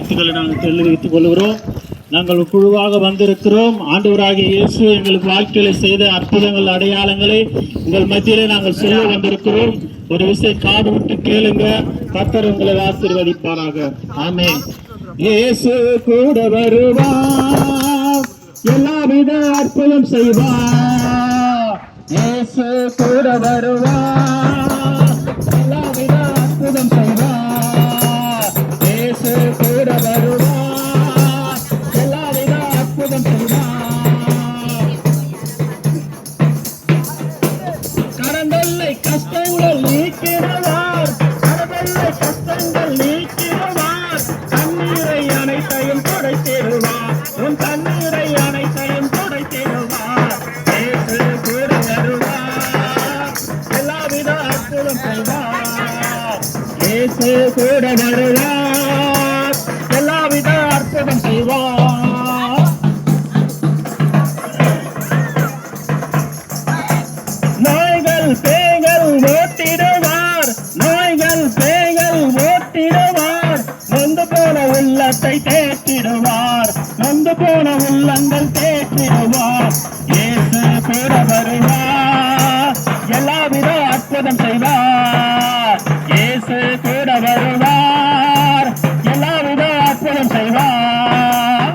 வாழ்த்துக்களை நாங்கள் தெரிவித்துக் கொள்கிறோம். நாங்கள் குழுவாக வந்திருக்கிறோம். ஆண்டவராகிய இயேசு எங்களுக்கு வாழ்க்கையில செய்த அற்புதங்கள் அடையாளங்களை உங்கள் மத்தியிலே நாங்கள் சொல்ல வந்திருக்கிறோம். ஒரு விஷயம் காது விட்டு கேளுங்க. கர்த்தர் உங்களை ஆசீர்வதிப்பாராக. ஆமென். இயேசு கூட வருவார், எல்லாவித அற்புதம் செய்வார். இயேசு கூட வருவார், எல்லாவித அற்புதம் செய்வார். இயேசு கூட வருவார், எல்லாவித அற்புதம் செய்வார். கடந்தல்லை கஷ்டங்கள் நீக்கிறவார், கடந்தல்லை கஷ்டங்கள் நீக்கிறவார். தண்ணீரை அனைத்தையும் துடைத்திடுவார், உன் தண்ணீரை அனைத்தையும் துடைத்திடுவார். இயேசு கூட வருவார், எல்லாவித அற்புதம் செய்வார். இயேசு கூட வருவார், எல்லாவித அற்புதம் செய்வார். நோய்கள் பேய்கள் ஓட்டிடுவார், நோய்கள் பேய்கள் ஓட்டிடுவார். நொந்து போன உள்ளத்தை தேற்றிடுவார், நொந்து போன உள்ளங்கள் தேற்றிடுவார். இயேசு கூட வருவார், எல்லாவித அற்புதம் செய்வார். இயேசு கூட வருவார், எல்லாவித அற்புதம் செய்வார்.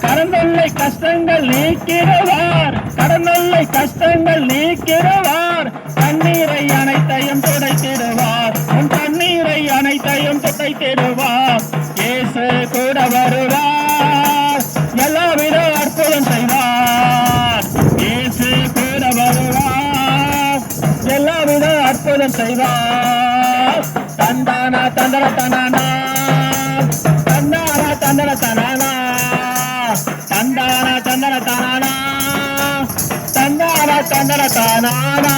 கடந்தல்லை கஷ்டங்கள் நீக்கிறவார், கடந்தல்லை கஷ்டங்கள் நீக்கிறவார். தண்ணீரை அனைத்தையும் துடைத்திடுவார், உன் தண்ணீரை அனைத்தையும் துடைத்திடுவார். இயேசு கூட வருவார், எல்லாவித அற்புதம் செய்வார். இயேசு கூட வருவார், எல்லாவித அற்புதம் செய்வார். தந்தானா தந்தர தனானா, தந்தானா தந்தர தனானா, தந்தானா தந்தர தனானா, தந்தானா தந்தர தனானா.